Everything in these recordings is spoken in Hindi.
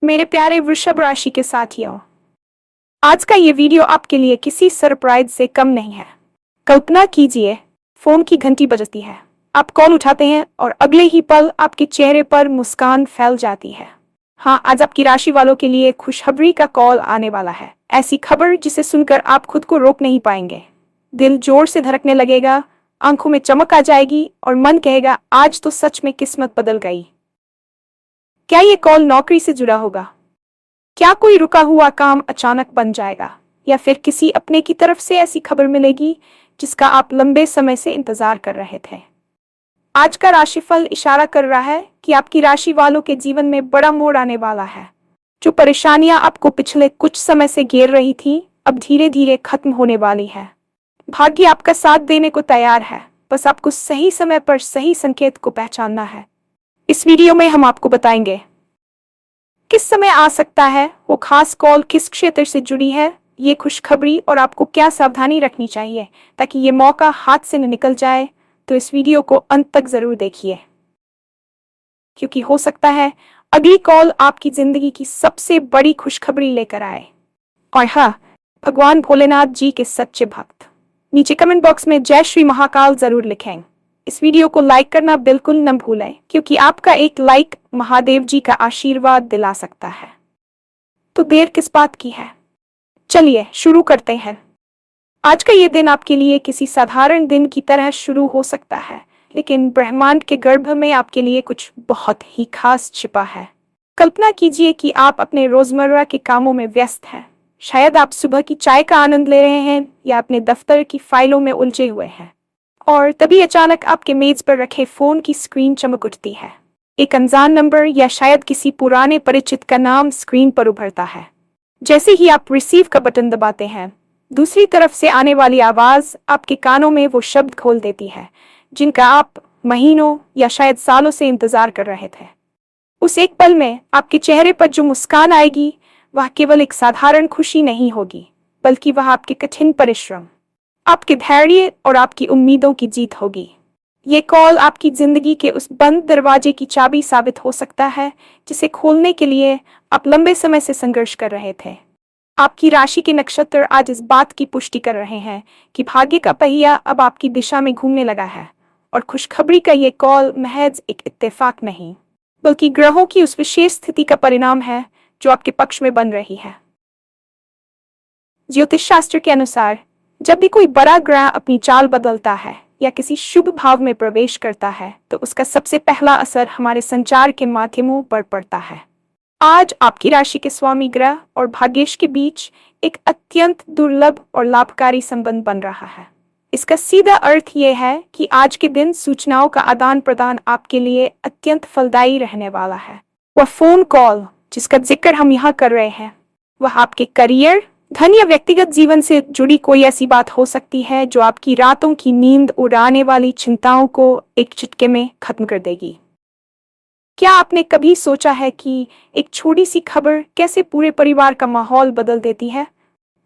मेरे प्यारे वृषभ राशि के साथियों, आज का ये वीडियो आपके लिए किसी सरप्राइज से कम नहीं है। कल्पना कीजिए, फोन की घंटी बजती है, आप कॉल उठाते हैं और अगले ही पल आपके चेहरे पर मुस्कान फैल जाती है। हाँ, आज आपकी राशि वालों के लिए खुशखबरी का कॉल आने वाला है। ऐसी खबर जिसे सुनकर आप खुद को रोक नहीं पाएंगे। दिल जोर से धड़कने लगेगा, आंखों में चमक आ जाएगी और मन कहेगा आज तो सच में किस्मत बदल गई। क्या ये कॉल नौकरी से जुड़ा होगा? क्या कोई रुका हुआ काम अचानक बन जाएगा, या फिर किसी अपने की तरफ से ऐसी खबर मिलेगी जिसका आप लंबे समय से इंतजार कर रहे थे? आज का राशिफल इशारा कर रहा है कि आपकी राशि वालों के जीवन में बड़ा मोड़ आने वाला है। जो परेशानियां आपको पिछले कुछ समय से घेर रही थी, अब धीरे धीरे खत्म होने वाली है। भाग्य आपका साथ देने को तैयार है, बस आपको सही समय पर सही संकेत को पहचानना है। इस वीडियो में हम आपको बताएंगे किस समय आ सकता है वो खास कॉल, किस क्षेत्र से जुड़ी है ये खुशखबरी, और आपको क्या सावधानी रखनी चाहिए ताकि ये मौका हाथ से न निकल जाए। तो इस वीडियो को अंत तक जरूर देखिए, क्योंकि हो सकता है अगली कॉल आपकी जिंदगी की सबसे बड़ी खुशखबरी लेकर आए। और हाँ, भगवान भोलेनाथ जी के सच्चे भक्त नीचे कमेंट बॉक्स में जय श्री महाकाल जरूर लिखें। इस वीडियो को लाइक करना बिल्कुल न भूलें, क्योंकि आपका एक लाइक महादेव जी का आशीर्वाद दिला सकता है। तो देर किस बात की है, चलिए शुरू करते हैं। आज का ये दिन आपके लिए किसी साधारण दिन की तरह शुरू हो सकता है, लेकिन ब्रह्मांड के गर्भ में आपके लिए कुछ बहुत ही खास छिपा है। कल्पना कीजिए कि आप अपने रोजमर्रा के कामों में व्यस्त हैं। शायद आप सुबह की चाय का आनंद ले रहे हैं या अपने दफ्तर की फाइलों में उलझे हुए हैं, और तभी अचानक आपके मेज पर रखे फोन की स्क्रीन चमक उठती है। एक अनजान नंबर या शायद किसी पुराने परिचित का नाम स्क्रीन पर उभरता है। जैसे ही आप रिसीव का बटन दबाते हैं, दूसरी तरफ से आने वाली आवाज आपके कानों में वो शब्द खोल देती है जिनका आप महीनों या शायद सालों से इंतजार कर रहे थे। उस एक पल में आपके चेहरे पर जो मुस्कान आएगी, वह केवल एक साधारण खुशी नहीं होगी, बल्कि वह आपके कठिन परिश्रम, आपके धैर्य और आपकी उम्मीदों की जीत होगी। ये कॉल आपकी जिंदगी के उस बंद दरवाजे की चाबी साबित हो सकता है जिसे खोलने के लिए आप लंबे समय से संघर्ष कर रहे थे। आपकी राशि के नक्षत्र आज इस बात की पुष्टि कर रहे हैं कि भाग्य का पहिया अब आपकी दिशा में घूमने लगा है, और खुशखबरी का ये कॉल महज एक इत्तेफाक नहीं, बल्कि ग्रहों की उस विशेष स्थिति का परिणाम है जो आपके पक्ष में बन रही है। ज्योतिष शास्त्र के अनुसार जब भी कोई बड़ा ग्रह अपनी चाल बदलता है या किसी शुभ भाव में प्रवेश करता है, तो उसका सबसे पहला असर हमारे संचार के माध्यमों पर पड़ता है। आज आपकी राशि के स्वामी ग्रह और भाग्येश के बीच एक अत्यंत दुर्लभ और लाभकारी संबंध बन रहा है। इसका सीधा अर्थ यह है कि आज के दिन सूचनाओं का आदान प्रदान आपके लिए अत्यंत फलदायी रहने वाला है। वह फोन कॉल जिसका जिक्र हम यहाँ कर रहे हैं, वह आपके करियर, धन या व्यक्तिगत जीवन से जुड़ी कोई ऐसी बात हो सकती है जो आपकी रातों की नींद उड़ाने वाली चिंताओं को एक झटके में खत्म कर देगी। क्या आपने कभी सोचा है कि एक छोटी सी खबर कैसे पूरे परिवार का माहौल बदल देती है?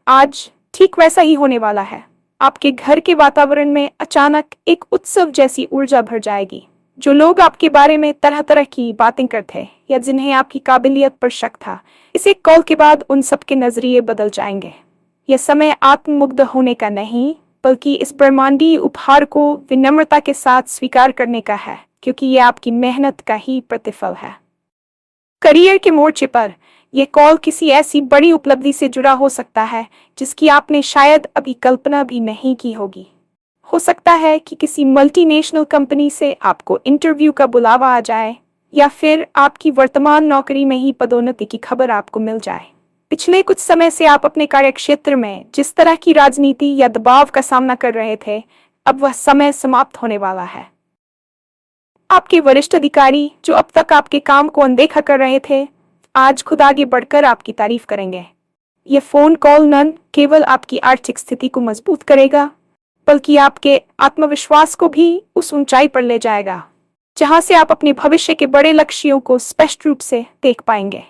आज ठीक वैसा ही होने वाला है। आपके घर के वातावरण में अचानक एक उत्सव जैसी ऊर्जा भर जाएगी। जो लोग आपके बारे में तरह तरह की बातें करते या जिन्हें आपकी काबिलियत पर शक था, इस एक कॉल के बाद उन सबके नजरिए बदल जाएंगे। यह समय आत्ममुग्ध होने का नहीं, बल्कि इस ब्रह्मांडीय उपहार को विनम्रता के साथ स्वीकार करने का है, क्योंकि यह आपकी मेहनत का ही प्रतिफल है। करियर के मोर्चे पर यह कॉल किसी ऐसी बड़ी उपलब्धि से जुड़ा हो सकता है जिसकी आपने शायद अभी कल्पना भी नहीं की होगी। हो सकता है कि किसी मल्टीनेशनल कंपनी से आपको इंटरव्यू का बुलावा आ जाए, या फिर आपकी वर्तमान नौकरी में ही पदोन्नति की खबर आपको मिल जाए। पिछले कुछ समय से आप अपने कार्यक्षेत्र में जिस तरह की राजनीति या दबाव का सामना कर रहे थे, अब वह समय समाप्त होने वाला है। आपके वरिष्ठ अधिकारी जो अब तक आपके काम को अनदेखा कर रहे थे, आज खुद आगे बढ़कर आपकी तारीफ करेंगे। यह फोन कॉल न केवल आपकी आर्थिक स्थिति को मजबूत करेगा, बल्कि आपके आत्मविश्वास को भी उस ऊंचाई पर ले जाएगा जहां से आप अपने भविष्य के बड़े लक्ष्यों को स्पष्ट रूप से देख पाएंगे।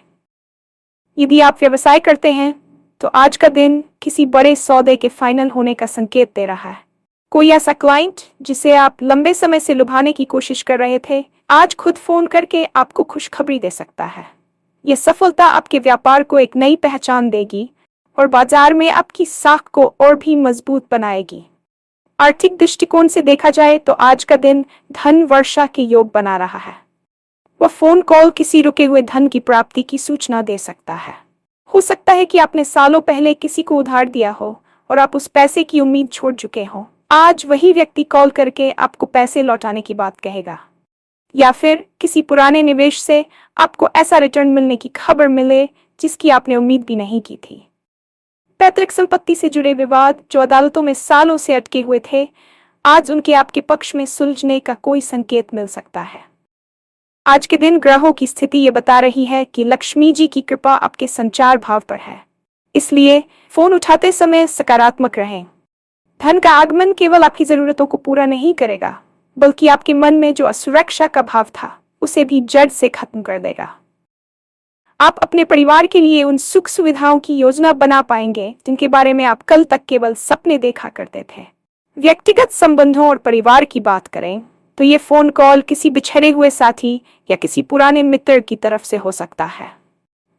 यदि आप व्यवसाय करते हैं, तो आज का दिन किसी बड़े सौदे के फाइनल होने का संकेत दे रहा है। कोई ऐसा क्लाइंट जिसे आप लंबे समय से लुभाने की कोशिश कर रहे थे, आज खुद फोन करके आपको खुशखबरी दे सकता है। यह सफलता आपके व्यापार को एक नई पहचान देगी और बाजार में आपकी साख को और भी मजबूत बनाएगी। आर्थिक दृष्टिकोण से देखा जाए तो आज का दिन धन वर्षा के योग बना रहा है। वह फोन कॉल किसी रुके हुए धन की प्राप्ति की सूचना दे सकता है। हो सकता है कि आपने सालों पहले किसी को उधार दिया हो और आप उस पैसे की उम्मीद छोड़ चुके हो। आज वही व्यक्ति कॉल करके आपको पैसे लौटाने की बात कहेगा, या फिर किसी पुराने निवेश से आपको ऐसा रिटर्न मिलने की खबर मिले जिसकी आपने उम्मीद भी नहीं की थी। पैतृक संपत्ति से जुड़े विवाद जो अदालतों में सालों से अटके हुए थे, आज उनके आपके पक्ष में सुलझने का कोई संकेत मिल सकता है। आज के दिन ग्रहों की स्थिति ये बता रही है कि लक्ष्मी जी की कृपा आपके संचार भाव पर है, इसलिए फोन उठाते समय सकारात्मक रहें। धन का आगमन केवल आपकी जरूरतों को पूरा नहीं करेगा, बल्कि आपके मन में जो असुरक्षा का भाव था उसे भी जड़ से खत्म कर देगा। आप अपने परिवार के लिए उन सुख सुविधाओं की योजना बना पाएंगे जिनके बारे में आप कल तक केवल सपने देखा करते थे। व्यक्तिगत संबंधों और परिवार की बात करें तो ये फोन कॉल किसी बिछड़े हुए साथी या किसी पुराने मित्र की तरफ से हो सकता है।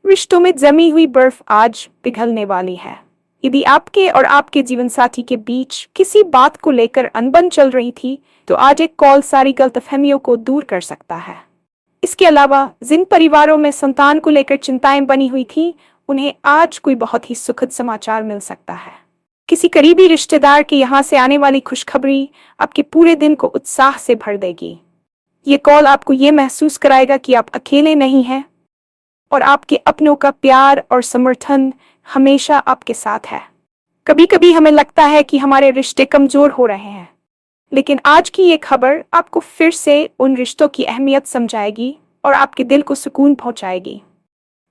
रिश्तों में जमी हुई बर्फ आज पिघलने वाली है। यदि आपके और आपके जीवन साथी के बीच किसी बात को लेकर अनबन चल रही थी तो आज एक कॉल सारी गलतफहमियों को दूर कर सकता है। इसके अलावा जिन परिवारों में संतान को लेकर चिंताएं बनी हुई थी, उन्हें आज कोई बहुत ही सुखद समाचार मिल सकता है। किसी करीबी रिश्तेदार के यहाँ से आने वाली खुशखबरी आपके पूरे दिन को उत्साह से भर देगी। ये कॉल आपको ये महसूस कराएगा कि आप अकेले नहीं हैं और आपके अपनों का प्यार और समर्थन हमेशा आपके साथ है। कभी कभी हमें लगता है कि हमारे रिश्ते कमजोर हो रहे हैं, लेकिन आज की ये खबर आपको फिर से उन रिश्तों की अहमियत समझाएगी और आपके दिल को सुकून पहुंचाएगी।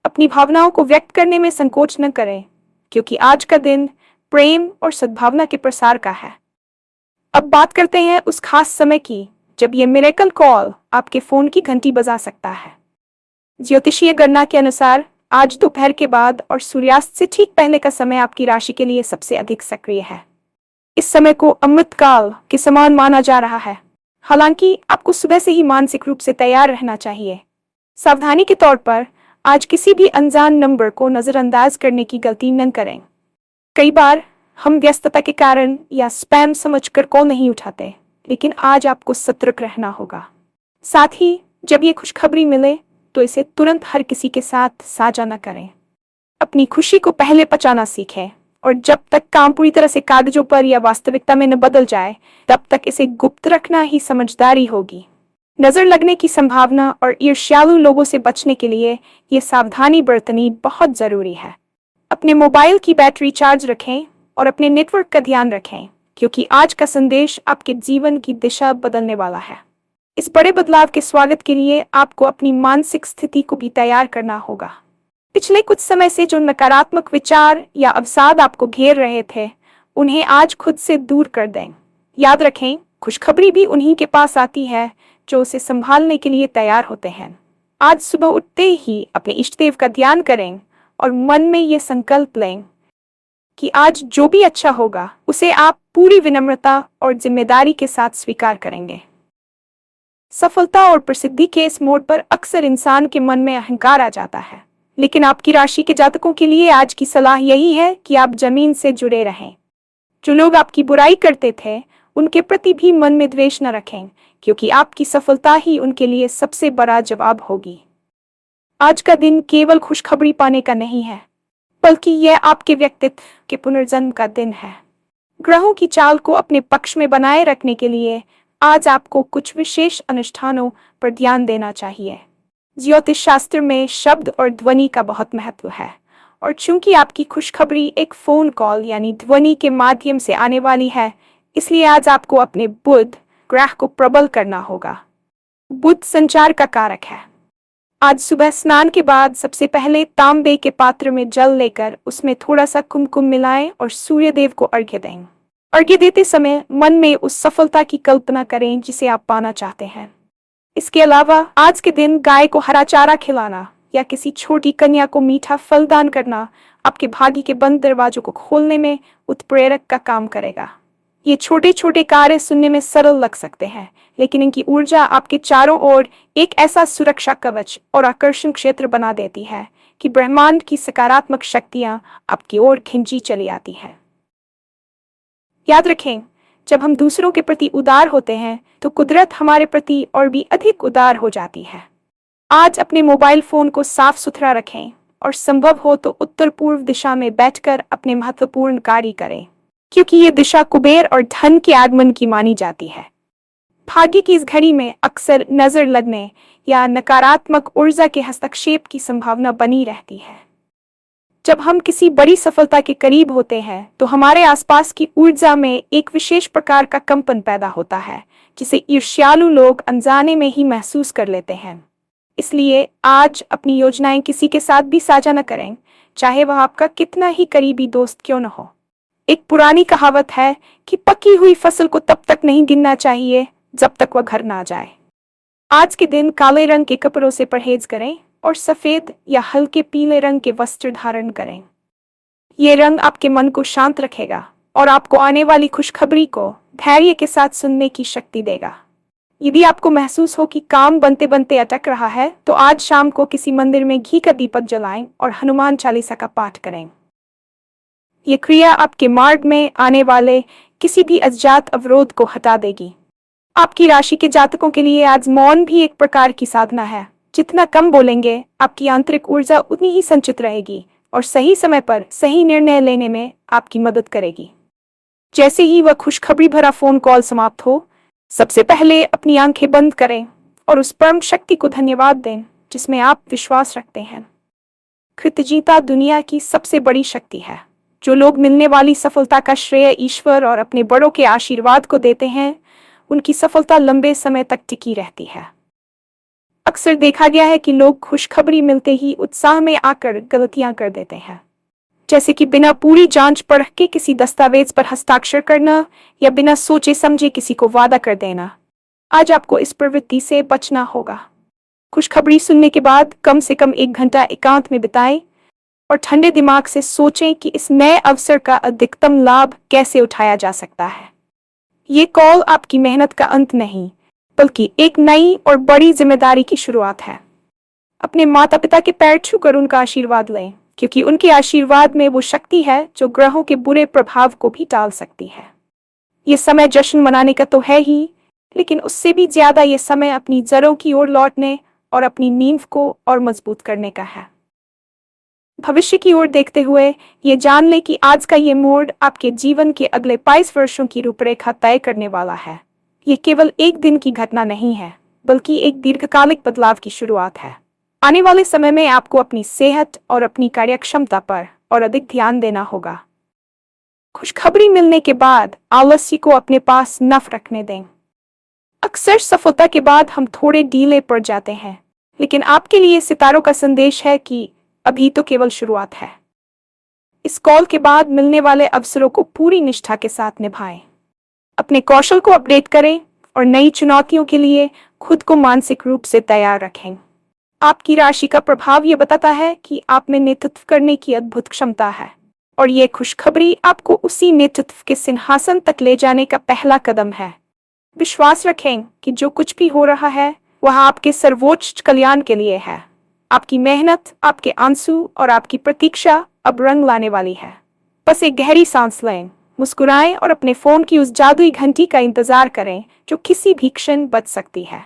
अपनी भावनाओं को व्यक्त करने में संकोच न करें, क्योंकि आज का दिन प्रेम और सद्भावना के प्रसार का है। अब बात करते हैं उस खास समय की जब ये मिरेकल कॉल आपके फोन की घंटी बजा सकता है। ज्योतिषीय गणना के अनुसार आज दोपहर के बाद और सूर्यास्त से ठीक पहले का समय आपकी राशि के लिए सबसे अधिक सक्रिय है। इस समय को अमृतकाल के समान माना जा रहा है। हालांकि आपको सुबह से ही मानसिक रूप से तैयार रहना चाहिए। सावधानी के तौर पर आज किसी भी अनजान नंबर को नजरअंदाज करने की गलती न करें। कई बार हम व्यस्तता के कारण या स्पैम समझकर कॉल नहीं उठाते, लेकिन आज आपको सतर्क रहना होगा। साथ ही जब ये खुशखबरी मिले तो इसे तुरंत हर किसी के साथ साझा न करें। अपनी खुशी को पहले पचाना सीखें और जब तक काम पूरी तरह से कागजों पर या वास्तविकता में न बदल जाए, तब तक इसे गुप्त रखना ही समझदारी होगी। नजर लगने की संभावना और ईर्ष्यालु लोगों से बचने के लिए ये सावधानी बरतनी बहुत जरूरी है। अपने मोबाइल की बैटरी चार्ज रखें और अपने नेटवर्क का ध्यान रखें, क्योंकि आज का संदेश आपके जीवन की दिशा बदलने वाला है। इस बड़े बदलाव के स्वागत के लिए आपको अपनी मानसिक स्थिति को भी तैयार करना होगा। पिछले कुछ समय से जो नकारात्मक विचार या अवसाद आपको घेर रहे थे, उन्हें आज खुद से दूर कर दें। याद रखें, खुशखबरी भी उन्हीं के पास आती है जो उसे संभालने के लिए तैयार होते हैं। आज सुबह उठते ही अपने इष्टदेव का ध्यान करें और मन में ये संकल्प लें कि आज जो भी अच्छा होगा उसे आप पूरी विनम्रता और जिम्मेदारी के साथ स्वीकार करेंगे। सफलता और प्रसिद्धि के इस मोड़ पर अक्सर इंसान के मन में अहंकार आ जाता है, लेकिन आपकी राशि के जातकों के लिए आज की सलाह यही है कि आप जमीन से जुड़े रहें। जो लोग आपकी बुराई करते थे, उनके प्रति भी मन में द्वेष न रखें, क्योंकि आपकी सफलता ही उनके लिए सबसे बड़ा जवाब होगी। आज का दिन केवल खुशखबरी पाने का नहीं है, बल्कि यह आपके व्यक्तित्व के पुनर्जन्म का दिन है। ग्रहों की चाल को अपने पक्ष में बनाए रखने के लिए आज आपको कुछ विशेष अनुष्ठानों पर ध्यान देना चाहिए। ज्योतिष शास्त्र में शब्द और ध्वनि का बहुत महत्व है, और चूंकि आपकी खुशखबरी एक फोन कॉल यानी ध्वनि के माध्यम से आने वाली है, इसलिए आज आपको अपने बुध ग्रह को प्रबल करना होगा। बुध संचार का कारक है। आज सुबह स्नान के बाद सबसे पहले तांबे के पात्र में जल लेकर उसमें थोड़ा सा कुमकुम मिलाएं और सूर्यदेव को अर्घ्य दें। अर्घ्य देते समय मन में उस सफलता की कल्पना करें जिसे आप पाना चाहते हैं। इसके अलावा आज के दिन गाय को हरा चारा खिलाना या किसी छोटी कन्या को मीठा फल दान करना आपके भाग्य के बंद दरवाजों को खोलने में उत्प्रेरक का काम करेगा। ये छोटे छोटे कार्य सुनने में सरल लग सकते हैं, लेकिन इनकी ऊर्जा आपके चारों ओर एक ऐसा सुरक्षा कवच और आकर्षण क्षेत्र बना देती है कि ब्रह्मांड की सकारात्मक शक्तियां आपकी ओर खिंची चली आती हैं। याद रखें, जब हम दूसरों के प्रति उदार होते हैं तो कुदरत हमारे प्रति और भी अधिक उदार हो जाती है। आज अपने मोबाइल फोन को साफ सुथरा रखें और संभव हो तो उत्तर पूर्व दिशा में बैठकर अपने महत्वपूर्ण कार्य करें, क्योंकि ये दिशा कुबेर और धन के आगमन की मानी जाती है। भाग्य की इस घड़ी में अक्सर नजर लगने या नकारात्मक ऊर्जा के हस्तक्षेप की संभावना बनी रहती है। जब हम किसी बड़ी सफलता के करीब होते हैं तो हमारे आसपास की ऊर्जा में एक विशेष प्रकार का कंपन पैदा होता है, जिसे ईर्ष्यालु लोग अनजाने में ही महसूस कर लेते हैं। इसलिए आज अपनी योजनाएं किसी के साथ भी साझा न करें, चाहे वह आपका कितना ही करीबी दोस्त क्यों न हो। एक पुरानी कहावत है कि पकी हुई फसल को तब तक नहीं गिनना चाहिए जब तक वह घर ना जाए। आज के दिन काले रंग के कपड़ों से परहेज करें और सफेद या हल्के पीले रंग के वस्त्र धारण करें। ये रंग आपके मन को शांत रखेगा और आपको आने वाली खुशखबरी को धैर्य के साथ सुनने की शक्ति देगा। यदि आपको महसूस हो कि काम बनते बनते अटक रहा है तो आज शाम को किसी मंदिर में घी का दीपक जलाएं और हनुमान चालीसा का पाठ करें। ये क्रिया आपके मार्ग में आने वाले किसी भी अज्ञात अवरोध को हटा देगी। आपकी राशि के जातकों के लिए आज मौन भी एक प्रकार की साधना है। जितना कम बोलेंगे, आपकी आंतरिक ऊर्जा उतनी ही संचित रहेगी और सही समय पर सही निर्णय लेने में आपकी मदद करेगी। जैसे ही वह खुशखबरी भरा फोन कॉल समाप्त हो, सबसे पहले अपनी आंखें बंद करें और उस परम शक्ति को धन्यवाद दें जिसमें आप विश्वास रखते हैं। कृतज्ञता दुनिया की सबसे बड़ी शक्ति है। जो लोग मिलने वाली सफलता का श्रेय ईश्वर और अपने बड़ों के आशीर्वाद को देते हैं, उनकी सफलता लंबे समय तक टिकी रहती है। अक्सर देखा गया है कि लोग खुशखबरी मिलते ही उत्साह में आकर गलतियां कर देते हैं, जैसे कि बिना पूरी जांच परख के किसी दस्तावेज पर हस्ताक्षर करना या बिना सोचे समझे किसी को वादा कर देना। आज आपको इस प्रवृत्ति से बचना होगा। खुशखबरी सुनने के बाद कम से कम 1 घंटा एकांत में बिताएं और ठंडे दिमाग से सोचें कि इस नए अवसर का अधिकतम लाभ कैसे उठाया जा सकता है। ये कॉल आपकी मेहनत का अंत नहीं, बल्कि एक नई और बड़ी जिम्मेदारी की शुरुआत है। अपने माता पिता के पैर छूकर उनका आशीर्वाद लें, क्योंकि उनके आशीर्वाद में वो शक्ति है जो ग्रहों के बुरे प्रभाव को भी टाल सकती है। ये समय जश्न मनाने का तो है ही, लेकिन उससे भी ज्यादा ये समय अपनी जड़ों की ओर लौटने और अपनी नींव को और मजबूत करने का है। भविष्य की ओर देखते हुए ये जान ले कि आज का ये मोड़ आपके जीवन के अगले 22 वर्षों की रूपरेखा तय करने वाला है। ये केवल एक दिन की घटना नहीं है, बल्कि एक दीर्घकालिक बदलाव की शुरुआत है। आने वाले समय में आपको अपनी सेहत और अपनी कार्यक्षमता पर और अधिक ध्यान देना होगा। खुशखबरी मिलने के बाद आलस्य को अपने पास न रखने दें। अक्सर सफलता के बाद हम थोड़े ढीले पड़ जाते हैं, लेकिन आपके लिए सितारों का संदेश है कि अभी तो केवल शुरुआत है। इस कॉल के बाद मिलने वाले अवसरों को पूरी निष्ठा के साथ निभाएं। अपने कौशल को अपडेट करें और नई चुनौतियों के लिए खुद को मानसिक रूप से तैयार रखें। आपकी राशि का प्रभाव ये बताता है कि आप में नेतृत्व करने की अद्भुत क्षमता है और ये खुशखबरी आपको उसी नेतृत्व के सिंहासन तक ले जाने का पहला कदम है। विश्वास रखें कि जो कुछ भी हो रहा है वह आपके सर्वोच्च कल्याण के लिए है। आपकी मेहनत, आपके आंसू और आपकी प्रतीक्षा अब रंग लाने वाली है। बस एक गहरी सांस लें, मुस्कुराएं और अपने फोन की उस जादुई घंटी का इंतजार करें जो किसी भी क्षण बज सकती है।